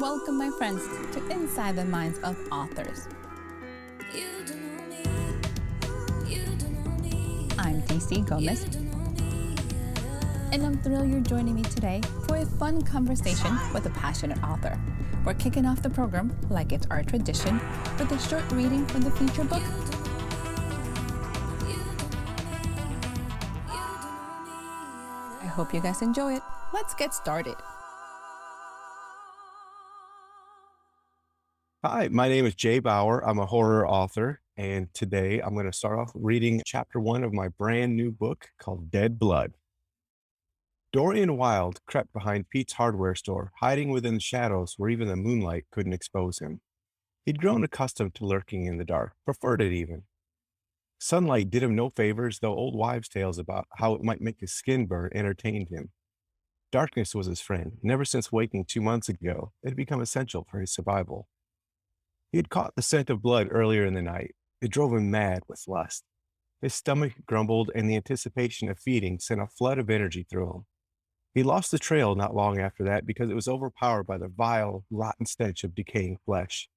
Welcome, my friends, to Inside the Minds of Authors. I'm DC Gomez, and I'm thrilled you're joining me today for a fun conversation with a passionate author. We're kicking off the program, like it's our tradition, with a short reading from the feature book. I hope you guys enjoy it. Let's get started. Hi, my name is Jay Bauer. I'm a horror author, and today I'm going to start off reading chapter 1 of my brand new book called Dead Blood. Dorian Wilde crept behind Pete's hardware store, hiding within the shadows where even the moonlight couldn't expose him. He'd grown accustomed to lurking in the dark, preferred it even. Sunlight did him no favors, though old wives' tales about how it might make his skin burn entertained him. Darkness was his friend, and ever since waking 2 months ago, it had become essential for his survival. He had caught the scent of blood earlier in the night. It drove him mad with lust. His stomach grumbled, and the anticipation of feeding sent a flood of energy through him. He lost the trail not long after that because it was overpowered by the vile, rotten stench of decaying flesh.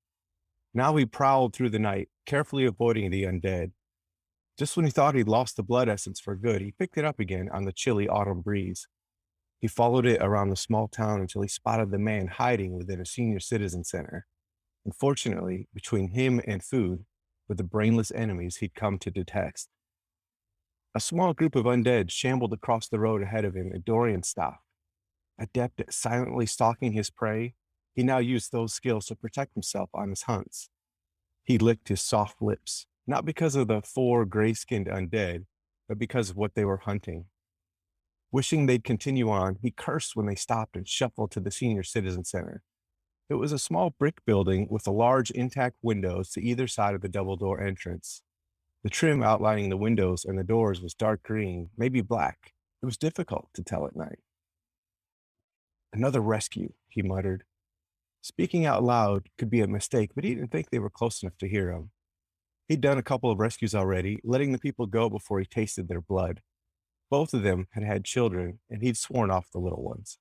Now he prowled through the night, carefully avoiding the undead. Just when he thought he'd lost the blood essence for good, he picked it up again on the chilly autumn breeze. He followed it around the small town until he spotted the man hiding within a senior citizen center. Unfortunately, between him and food were the brainless enemies he'd come to detest. A small group of undead shambled across the road ahead of him, and Dorian stopped. Adept at silently stalking his prey, he now used those skills to protect himself on his hunts. He licked his soft lips, not because of the 4 gray-skinned undead, but because of what they were hunting. Wishing they'd continue on, he cursed when they stopped and shuffled to the senior citizen center. It was a small brick building with large intact windows to either side of the double-door entrance. The trim outlining the windows and the doors was dark green, maybe black. It was difficult to tell at night. Another rescue, he muttered. Speaking out loud could be a mistake, but he didn't think they were close enough to hear him. He'd done a couple of rescues already, letting the people go before he tasted their blood. Both of them had had children, and he'd sworn off the little ones.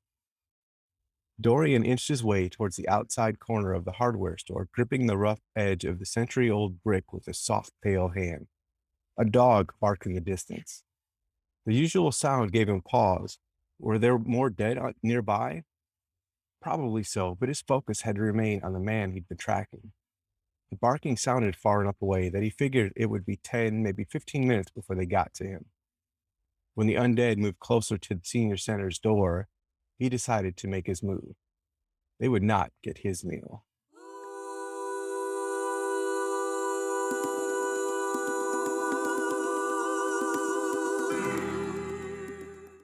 Dorian inched his way towards the outside corner of the hardware store, gripping the rough edge of the century-old brick with a soft, pale hand. A dog barked in the distance. The usual sound gave him pause. Were there more dead nearby? Probably so, but his focus had to remain on the man he'd been tracking. The barking sounded far enough away that he figured it would be 10, maybe 15 minutes before they got to him. When the undead moved closer to the senior center's door, he decided to make his move. They would not get his meal.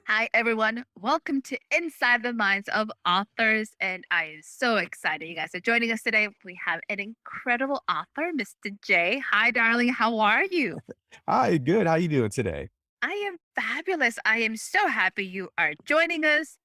Hi, everyone. Welcome to Inside the Minds of Authors. And I am so excited you guys are joining us today. We have an incredible author, Mr. Jay. Hi, darling. How are you? Hi, good. How you doing today? I am fabulous. I am so happy you are joining us.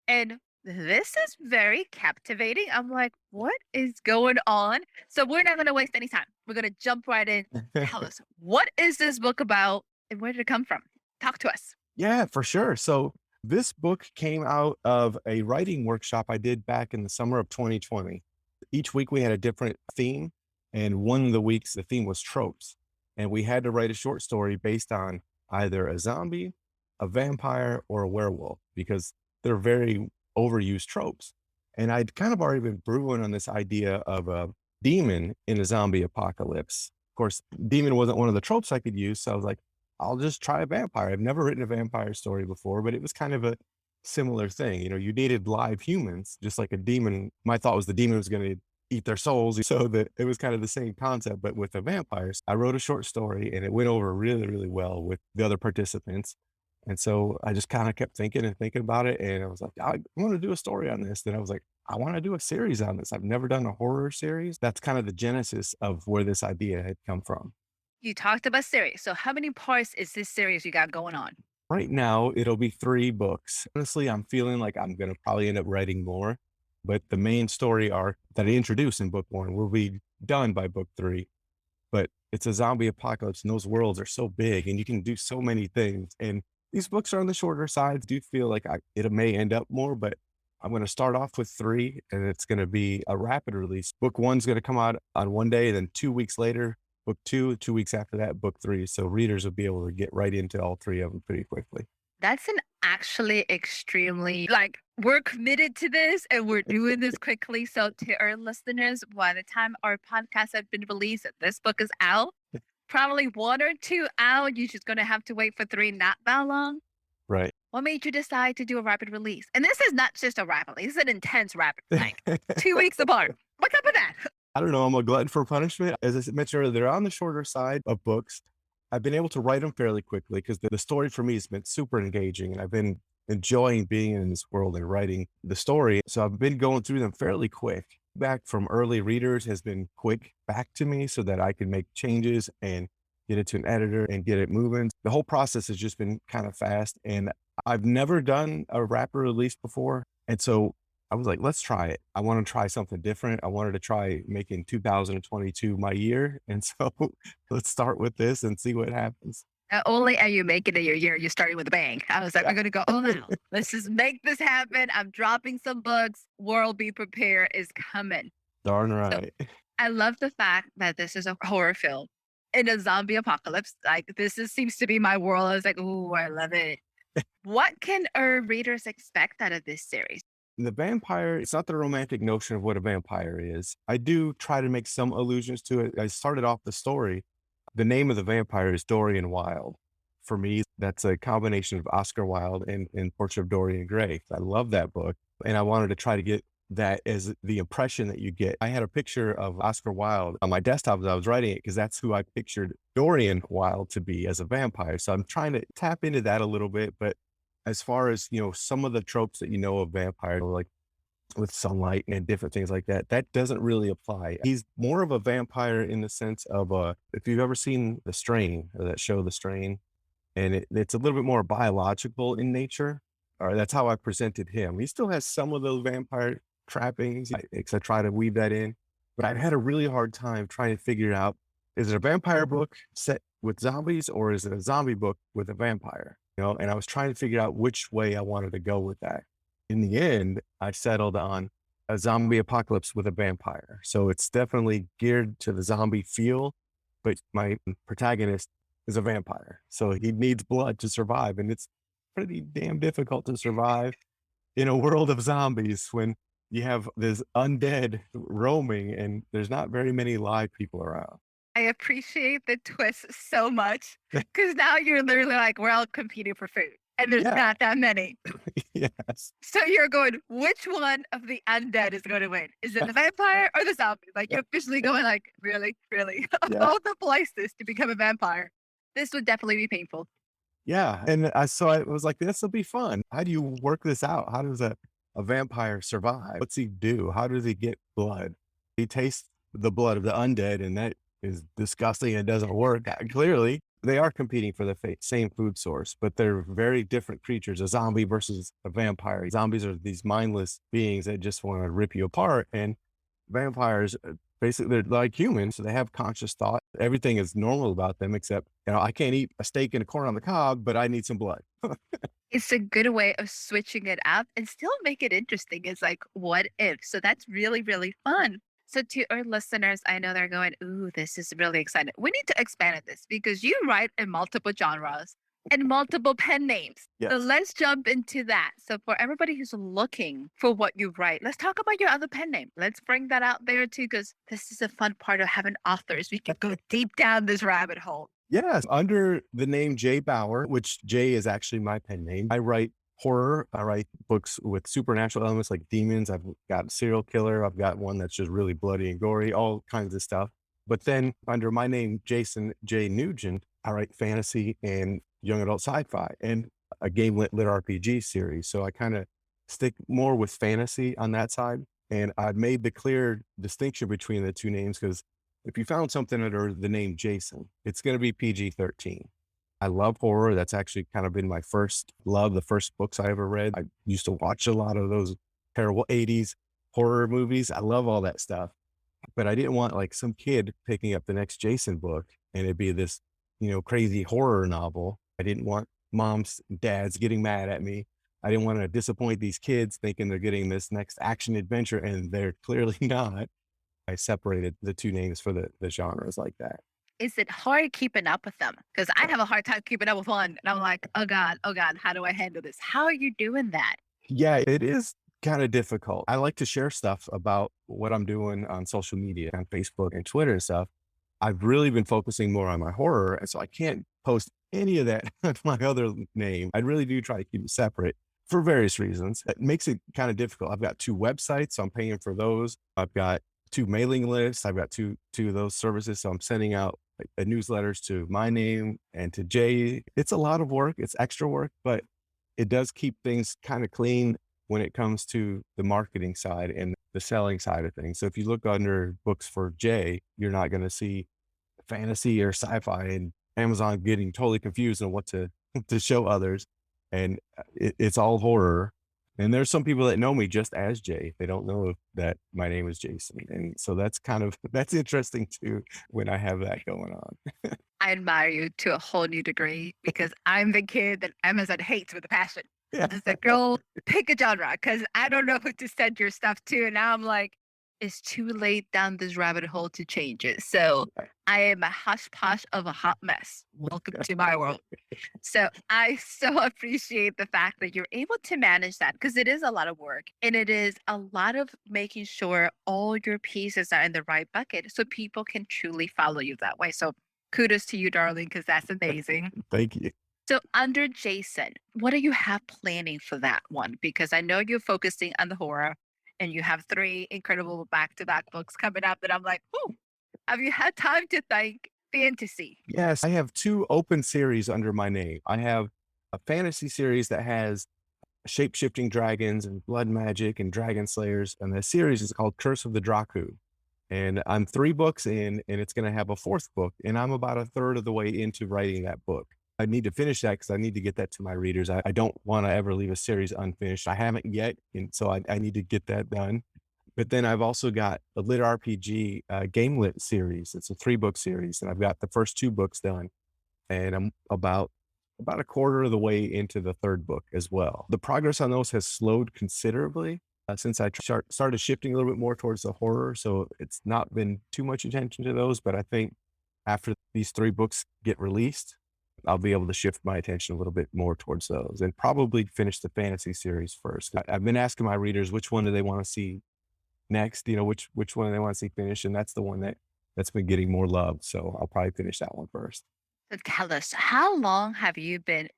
And this is very captivating. I'm like, what is going on? So we're not going to waste any time. We're going to jump right in. Tell us, what is this book about and where did it come from? Talk to us. Yeah, for sure. So this book came out of a writing workshop I did back in the summer of 2020. Each week we had a different theme, and one of the weeks the theme was tropes. And we had to write a short story based on either a zombie, a vampire, or a werewolf, because they're very overused tropes. And I'd kind of already been brewing on this idea of a demon in a zombie apocalypse. Of course, demon wasn't one of the tropes I could use, so I was like, I'll just try a vampire. I've never written a vampire story before, but it was kind of a similar thing. You know, you needed live humans, just like a demon. My thought was the demon was going to eat their souls. So that it was kind of the same concept, but with the vampires. I wrote a short story and it went over really, really well with the other participants. And so I just kind of kept thinking and thinking about it. And I was like, I want to do a story on this. Then I was like, I want to do a series on this. I've never done a horror series. That's kind of the genesis of where this idea had come from. You talked about series. So how many parts is this series you got going on? Right now, it'll be 3 books. Honestly, I'm feeling like I'm going to probably end up writing more, but the main story arc that I introduced in book 1 will be done by book 3. But it's a zombie apocalypse, and those worlds are so big, and you can do so many things. And these books are on the shorter side. Do feel like it may end up more, but I'm going to start off with three, and it's going to be a rapid release. Book one's going to come out on one day, then 2 weeks later, book two, 2 weeks after that, book three. So readers will be able to get right into all three of them pretty quickly. That's an actually extremely like we're committed to this and we're doing this quickly. So to our listeners, by the time our podcast has been released, this book is out. Probably one or two out. You're just gonna have to wait for three not that long. Right. What made you decide to do a rapid release? And this is not just a rapid release, this is an intense rapid, like 2 weeks apart. What's up with that? I don't know. I'm a glutton for punishment. As I mentioned earlier, they're on the shorter side of books. I've been able to write them fairly quickly because the story for me has been super engaging, and I've been enjoying being in this world and writing the story. So I've been going through them fairly quick. Back from early readers has been quick back to me so that I can make changes and get it to an editor and get it moving. The whole process has just been kind of fast. And I've never done a rapid release before. And so I was like, let's try it. I want to try something different. I wanted to try making 2022 my year. And so let's start with this and see what happens. Not only are you making it your year, you're starting with a bang. I was like, Yeah. I'm gonna go all out. Let's just make this happen. I'm dropping some books. World Be Prepared is coming. Darn So right. I love the fact that this is a horror film in a zombie apocalypse. Like seems to be my world. I was like, ooh, I love it. What can our readers expect out of this series? The vampire, it's not the romantic notion of what a vampire is. I do try to make some allusions to it. I started off the story. The name of the vampire is Dorian Wilde. For me, that's a combination of Oscar Wilde and Portrait of Dorian Gray. I love that book. And I wanted to try to get that as the impression that you get. I had a picture of Oscar Wilde on my desktop as I was writing it because that's who I pictured Dorian Wilde to be as a vampire. So I'm trying to tap into that a little bit. But as far as, some of the tropes that of vampire, like with sunlight and different things like that, that doesn't really apply. He's more of a vampire in the sense of, if you've ever seen The Strain, or that show The Strain, and it's a little bit more biological in nature, or that's how I presented him. He still has some of those vampire trappings, 'cause I try to weave that in, but I've had a really hard time trying to figure out, is it a vampire book set with zombies or is it a zombie book with a vampire? And I was trying to figure out which way I wanted to go with that. In the end, I settled on a zombie apocalypse with a vampire. So it's definitely geared to the zombie feel, but my protagonist is a vampire. So he needs blood to survive. And it's pretty damn difficult to survive in a world of zombies when you have this undead roaming and there's not very many live people around. I appreciate the twist so much because now you're literally like, we're all competing for food and there's Yeah. not that many. Yes. So you're going, which one of the undead is going to win? Is it the vampire or the zombie? Like you're officially going like, really, really, of Yeah. all the places to become a vampire, this would definitely be painful. Yeah, and I was like, "This will be fun. How do you work this out? How does a vampire survive? What's he do? How does he get blood? He tastes the blood of the undead, and that is disgusting and doesn't work." Clearly, they are competing for the same food source, but they're very different creatures. A zombie versus a vampire. Zombies are these mindless beings that just want to rip you apart, and vampires, basically, they're like humans, so they have conscious thought. Everything is normal about them, except, I can't eat a steak and a corn on the cob, but I need some blood. It's a good way of switching it up and still make it interesting. It's like, what if? So that's really, really fun. So to our listeners, I know they're going, ooh, this is really exciting. We need to expand on this because you write in multiple genres and multiple pen names. So Yes. let's jump into that. So for everybody who's looking for what you write, let's talk about your other pen name. Let's bring that out there too, because this is a fun part of having authors. We can go deep down this rabbit hole. Yes, under the name Jay Bauer, which Jay is actually my pen name. I write horror. I write books with supernatural elements like demons. I've got a serial killer. I've got one that's just really bloody and gory, all kinds of stuff. But then under my name, Jason J. Nugent, I write fantasy and young adult sci-fi and a game lit RPG series. So I kind of stick more with fantasy on that side. And I've made the clear distinction between the two names because if you found something under the name Jason, it's going to be PG-13. I love horror. That's actually kind of been my first love, the first books I ever read. I used to watch a lot of those terrible 80s horror movies. I love all that stuff. But I didn't want like some kid picking up the next Jason book and it'd be this, crazy horror novel. I didn't want moms, dads getting mad at me I didn't want to disappoint these kids thinking they're getting this next action adventure and they're clearly not. I separated the two names for the genres like that. Is it hard keeping up with them? Because I have a hard time keeping up with one, and I'm like, oh God, how do I handle this? How are you doing that? Yeah, it is kind of difficult. I like to share stuff about what I'm doing on social media, on Facebook and Twitter and stuff. I've really been focusing more on my horror, and so I can't post any of that on my other name. I really do try to keep it separate for various reasons. It makes it kind of difficult. I've got two websites, so I'm paying for those. I've got two mailing lists. I've got two of those services, so I'm sending out newsletters to my name and to Jay. It's a lot of work. It's extra work, but it does keep things kind of clean when it comes to the marketing side and the selling side of things. So if you look under books for Jay, you're not going to see fantasy or sci-fi and Amazon getting totally confused on what to to show others. And it's all horror. And there's some people that know me just as Jay. They don't know that my name is Jason. And so that's kind of that's interesting too when I have that going on. I admire you to a whole new degree because I'm the kid that Amazon hates with a passion. Yeah. It's like, girl, pick a genre because I don't know who to send your stuff to. And now I'm like, it's too late down this rabbit hole to change it. So I am a hush posh of a hot mess. Welcome to my world. So I so appreciate the fact that you're able to manage that because it is a lot of work and it is a lot of making sure all your pieces are in the right bucket so people can truly follow you that way. So kudos to you, darling, because that's amazing. Thank you. So under Jason, what do you have planning for that one? Because I know you're focusing on the horror and you have three incredible back-to-back books coming up that I'm like, oh, have you had time to think fantasy? Yes, I have two open series under my name. I have a fantasy series that has shape-shifting dragons and blood magic and dragon slayers, and the series is called Curse of the Draku. And I'm 3 books in, and it's going to have a fourth book, and I'm about a third of the way into writing that book. I need to finish that because I need to get that to my readers. I don't want to ever leave a series unfinished. I haven't yet, and so I need to get that done. But then I've also got the Lit RPG Game Lit series. It's a 3 book series, and I've got the first 2 books done, and I'm about a quarter of the way into the third book as well. The progress on those has slowed considerably since I started shifting a little bit more towards the horror. So it's not been too much attention to those, but I think after these 3 books get released, I'll be able to shift my attention a little bit more towards those and probably finish the fantasy series first. I've been asking my readers which one do they want to see next, which one do they want to see finished, and that's the one that's been getting more love. So I'll probably finish that one first. So tell us, how long have you been,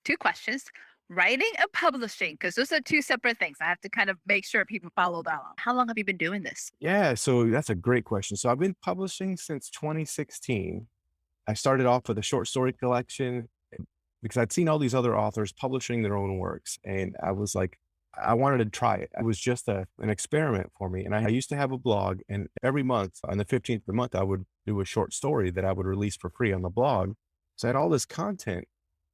2 questions, writing and publishing? Because those are two separate things. I have to kind of make sure people follow that along. How long have you been doing this? Yeah, so that's a great question. So I've been publishing since 2016. I started off with a short story collection because I'd seen all these other authors publishing their own works. And I was like, I wanted to try it. It was just an experiment for me. And I used to have a blog, and every month on the 15th of the month, I would do a short story that I would release for free on the blog. So I had all this content.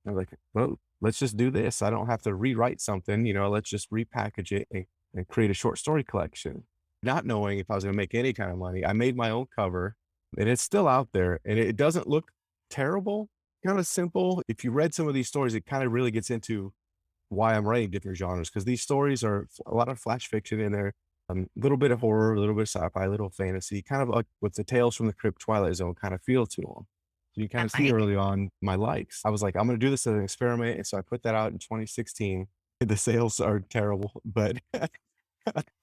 I was like, well, let's just do this. I don't have to rewrite something, let's just repackage it and create a short story collection. Not knowing if I was going to make any kind of money, I made my own cover, and it's still out there, and it doesn't look terrible, kind of simple. If you read some of these stories, it kind of really gets into why I'm writing different genres because these stories are a lot of flash fiction in there, a little bit of horror, a little bit of sci-fi, a little fantasy, kind of like with the Tales from the Crypt Twilight Zone kind of feel to them. So you kind I of see like early on my likes. I was like, I'm going to do this as an experiment. And so I put that out in 2016. The sales are terrible, but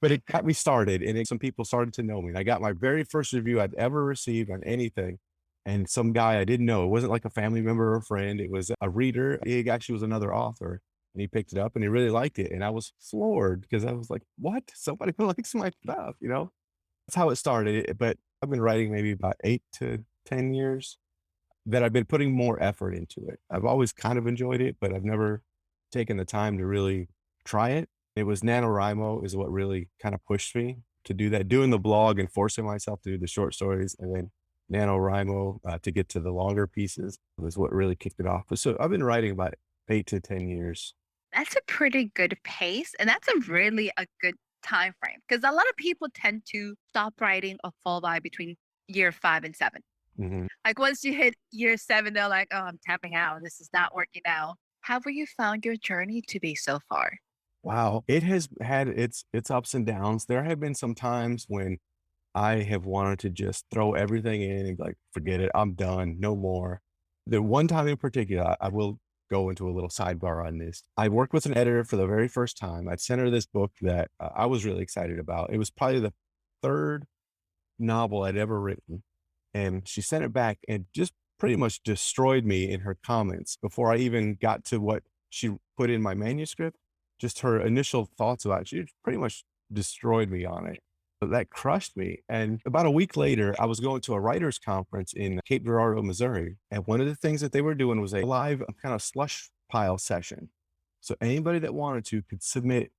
but it got me started, and some people started to know me. And I got my very first review I'd ever received on anything. And some guy I didn't know, it wasn't like a family member or a friend. It was a reader. He actually was another author, and he picked it up and he really liked it. And I was floored because I was like, what? Somebody likes my stuff. That's how it started. But I've been writing maybe about 8 to 10 years that I've been putting more effort into it. I've always kind of enjoyed it, but I've never taken the time to really try it. It was NaNoWriMo is what really kind of pushed me to do that, doing the blog and forcing myself to do the short stories, and then NaNoWriMo to get to the longer pieces was what really kicked it off. So I've been writing about 8 to 10 years. That's a pretty good pace, and that's a really a good time frame because a lot of people tend to stop writing or fall by between year 5 and 7. Mhm. Like once you hit year 7, they're like, "Oh, I'm tapping out. This is not working out." How have you found your journey to be so far? Wow. It has had its ups and downs. There have been some times when I have wanted to just throw everything in and like, forget it. I'm done. No more. The one time in particular, I will go into a little sidebar on this. I worked with an editor for the very first time. I'd sent her this book that I was really excited about. It was probably the third novel I'd ever written. And she sent it back and just pretty much destroyed me in her comments before I even got to what she put in my manuscript. Just her initial thoughts about it, she pretty much destroyed me on it. But that crushed me. And about a week later, I was going to a writers' conference in Cape Girardeau, Missouri. And one of the things that they were doing was a live kind of slush pile session. So anybody that wanted to could submit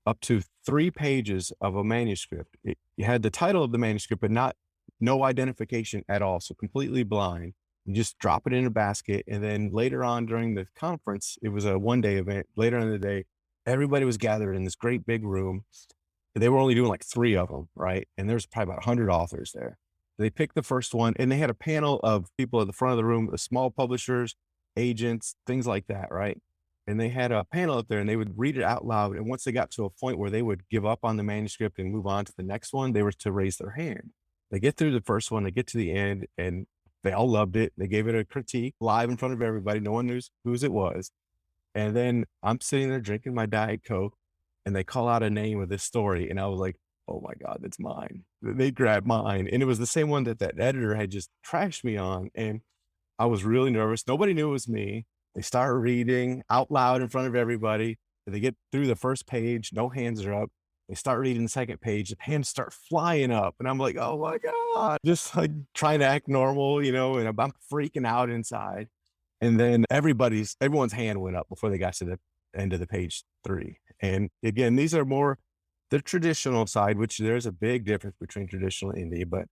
up to 3 pages of a manuscript. You had the title of the manuscript, but no identification at all, so completely blind. You just drop it in a basket, and then later on during the conference, it was a one-day event. Later in the day, everybody was gathered in this great big room. They were only doing like 3 of them, right? And there's probably about 100 authors there. They picked the first one, and they had a panel of people at the front of the room, the small publishers, agents, things like that, right? And they had a panel up there and they would read it out loud. And once they got to a point where they would give up on the manuscript and move on to the next one, they were to raise their hand. They get through the first one, they get to the end, and they all loved it. They gave it a critique live in front of everybody. No one knew whose it was. And then I'm sitting there drinking my Diet Coke, and they call out a name of this story. And I was like, oh my God, that's mine. They grabbed mine. And it was the same one that that editor had just trashed me on. And I was really nervous. Nobody knew it was me. They start reading out loud in front of everybody. They get through the first page, no hands are up. They start reading the second page, the hands start flying up. And I'm like, oh my God, just like trying to act normal, and I'm freaking out inside. And then everyone's hand went up before they got to the end of the page 3. And again, these are more the traditional side, which there's a big difference between traditional and indie, but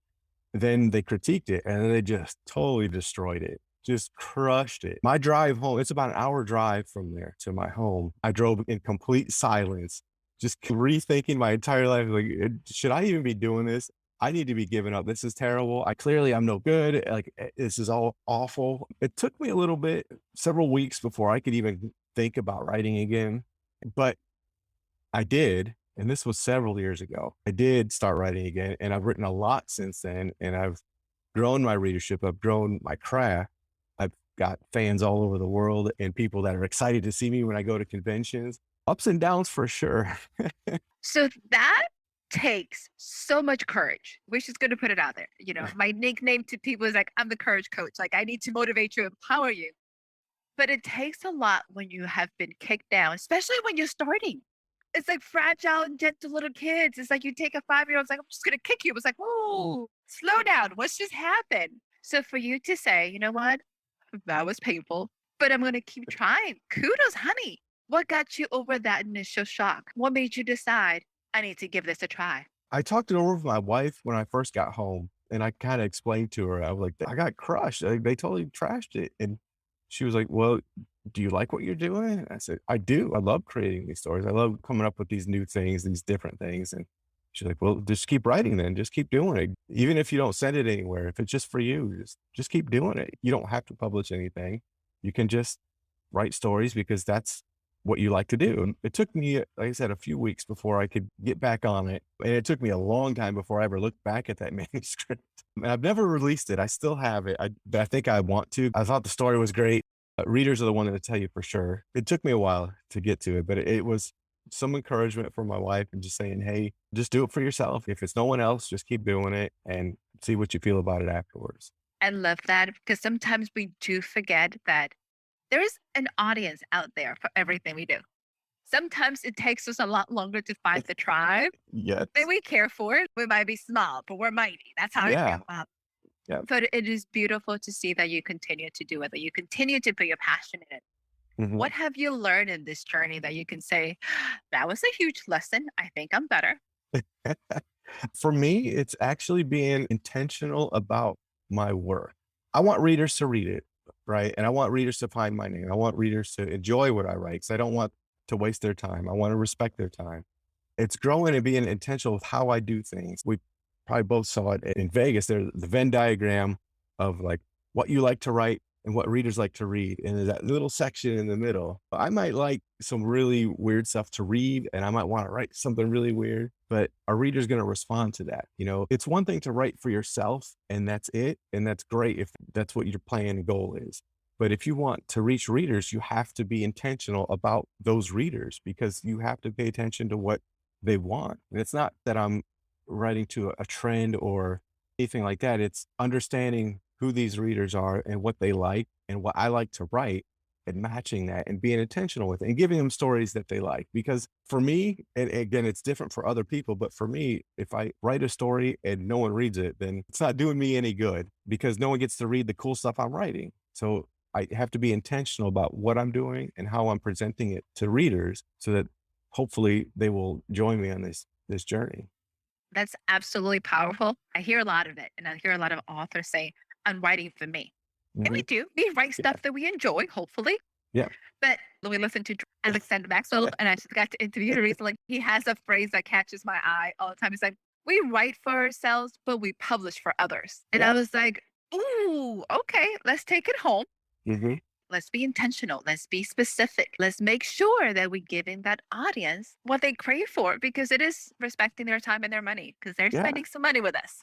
then they critiqued it and then they just totally destroyed it, just crushed it. My drive home, it's about an hour drive from there to my home. I drove in complete silence, just rethinking my entire life. Like, should I even be doing this? I need to be giving up. This is terrible. I'm no good. Like, this is all awful. It took me a little bit, several weeks before I could even think about writing again. But I did, and this was several years ago. I did start writing again, and I've written a lot since then, and I've grown my readership. I've grown my craft. I've got fans all over the world and people that are excited to see me when I go to conventions. Ups and downs for sure. So that takes so much courage. We're just going to put it out there. My nickname to people is like, I'm the courage coach. Like, I need to motivate you, empower you. But it takes a lot when you have been kicked down, especially when you're starting. It's like fragile and gentle little kids. It's like you take a 5-year-old, it's like, I'm just gonna kick you. It's like, oh, slow down. What's just happened? So for you to say, you know what? That was painful, but I'm gonna keep trying. Kudos, honey. What got you over that initial shock? What made you decide I need to give this a try? I talked it over with my wife when I first got home, and I kind of explained to her, I was like, I got crushed. Like, they totally trashed it. And she was like, well, do you like what you're doing? And I said, I do. I love creating these stories. I love coming up with these new things, these different things. And she's like, well, just keep writing then. Just keep doing it. Even if you don't send it anywhere, if it's just for you, just keep doing it. You don't have to publish anything. You can just write stories because that's what you like to do. And it took me, like I said, a few weeks before I could get back on it. And it took me a long time before I ever looked back at that manuscript. And I've never released it. I still have it. But I think I want to. I thought the story was great. Readers are the one that tell you for sure. It took me a while to get to it, but it was some encouragement from my wife and just saying, hey, just do it for yourself. If it's no one else, just keep doing it and see what you feel about it afterwards. I love that because sometimes we do forget that there is an audience out there for everything we do. Sometimes it takes us a lot longer to find the tribe Yes. than we care for. We might be small, but we're mighty. That's how I Yeah. feel. Yeah. But it is beautiful to see that you continue to do it, that you continue to put your passion in it. Mhm. What have you learned in this journey that you can say, that was a huge lesson? I think I'm better. For me, it's actually being intentional about my work. I want readers to read it, right? And I want readers to find my name. I want readers to enjoy what I write because I don't want to waste their time. I want to respect their time. It's growing and being intentional with how I do things. We probably both saw it in Vegas. There's the Venn diagram of like what you like to write and what readers like to read. And there's that little section in the middle. I might like some really weird stuff to read, and I might want to write something really weird, but our reader's going to respond to that. It's one thing to write for yourself and that's it. And that's great if that's what your plan and goal is. But if you want to reach readers, you have to be intentional about those readers because you have to pay attention to what they want. And it's not that I'm writing to a trend or anything like that. It's understanding who these readers are and what they like and what I like to write and matching that and being intentional with it and giving them stories that they like. Because for me, and again, it's different for other people, but for me, if I write a story and no one reads it, then it's not doing me any good because no one gets to read the cool stuff I'm writing. So I have to be intentional about what I'm doing and how I'm presenting it to readers so that hopefully they will join me on this journey. That's absolutely powerful. I hear a lot of it, and I hear a lot of authors say, "I'm writing for me." And we Mhm. do. We write Yeah. stuff that we enjoy, hopefully. Yeah. But we listen to Alexander Maxwell, and I just got to interview him recently. He has a phrase that catches my eye all the time. He's like, "We write for ourselves, but we publish for others." And Yeah. I was like, "Ooh, okay, let's take it home. Mhm. Let's be intentional. Let's be specific. Let's make sure that we're giving that audience what they crave for because it is respecting their time and their money because they're Yeah. spending some money with us."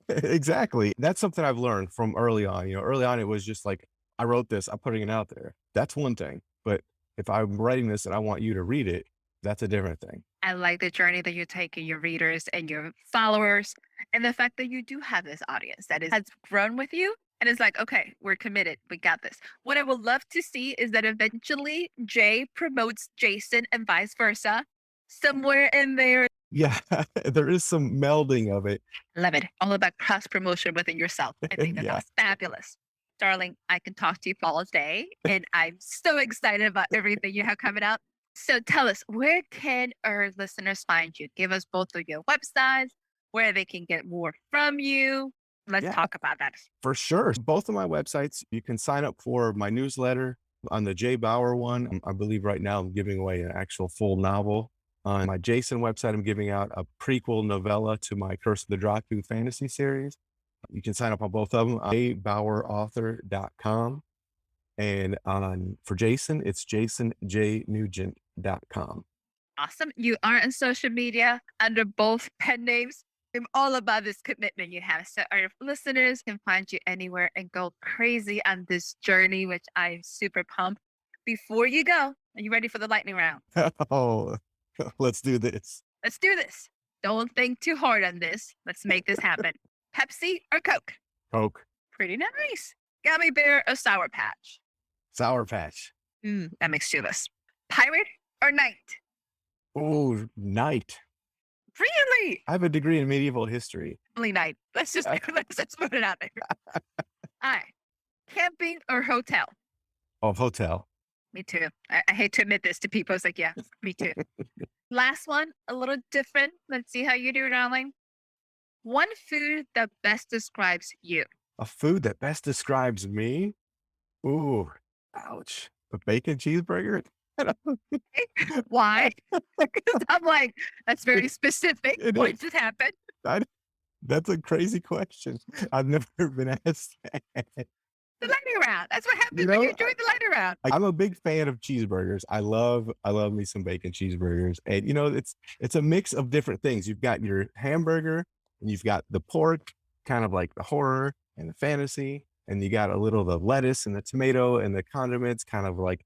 Exactly. That's something I've learned from early on. Early on, it was just like, I wrote this, I'm putting it out there. That's one thing. But if I'm writing this and I want you to read it, that's a different thing. I like the journey that you take in your readers and your followers, and the fact that you do have this audience has grown with you. And it's like, okay, we're committed. We got this. What I would love to see is that eventually Jay promotes Jason and vice versa. Somewhere in there, Yeah. There is some melding of it. love it. All about cross promotion within yourself. I think that Yeah. that's fabulous. Darling, I can talk to you all day, and I'm so excited about everything you have coming up. So tell us, where can our listeners find you? Give us both of your websites, where they can get more from you. Let's Yeah. talk about that. For sure. Both of my websites, you can sign up for my newsletter on the Jay Bauer one. I believe right now I'm giving away an actual full novel. On my Jason website, I'm giving out a prequel novella to my Curse of the Draku fantasy series. You can sign up on both of them on jbauerauthor.com. And for Jason, it's jasonjnugent.com. Awesome. You are on social media under both pen names. I'm all about this commitment you have. So our listeners can find you anywhere and go crazy on this journey, which I'm super pumped. Before you go, are you ready for the lightning round? Oh, let's do this. Let's do this. Don't think too hard on this. Let's make this happen. Pepsi or Coke? Coke, Pretty nice. Gummy bear or Sour Patch? Sour Patch. That makes two of us. Pirate or knight? Oh, night. Really? I have a degree in medieval history. Really knight. Let's just let's just put it out there. All right. Camping or hotel? Oh, hotel. Me too. I hate to admit this to people. It's like, yeah, me too. Last one, a little different. Let's see how you do, darling. One food that best describes you. A food that best describes me? Ooh, ouch. A bacon cheeseburger? Why? Because I'm like, that's very specific. It What is. just happened? I That's a crazy question. I've never been asked that. The lightning round. That's what You happens when know, you join the lightning round. I'm a big fan of cheeseburgers. I love me some bacon cheeseburgers. And it's a mix of different things. You've got your hamburger and you've got the pork, kind of like the horror and the fantasy, and you got a little of the lettuce and the tomato and the condiments, kind of like,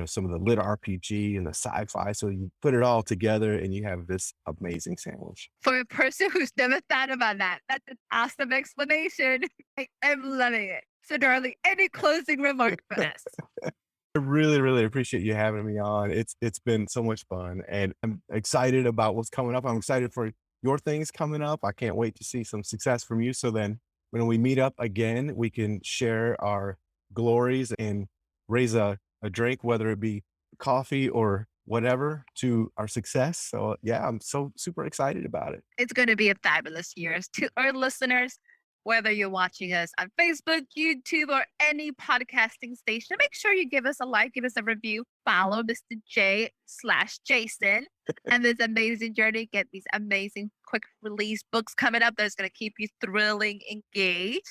some of the lit RPG and the sci-fi. So you put it all together and you have this amazing sandwich. For a person who's never thought about that, that's an awesome explanation. I am loving it. So, darling, any closing remarks for us? I really, really appreciate you having me on. It's been so much fun, and I'm excited about what's coming up. I'm excited for your things coming up. I can't wait to see some success from you. So then, when we meet up again, we can share our glories and raise a drink, whether it be coffee or whatever, to our success. So yeah, I'm so super excited about it. It's going to be a fabulous year. To our listeners, whether you're watching us on Facebook, YouTube, or any podcasting station, make sure you give us a like, give us a review, follow Mr. J/Jason and this amazing journey. Get these amazing quick release books coming up that's going to keep you thrilling, engaged.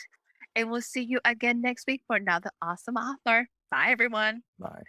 And we'll see you again next week for another awesome author. Bye, everyone. Bye.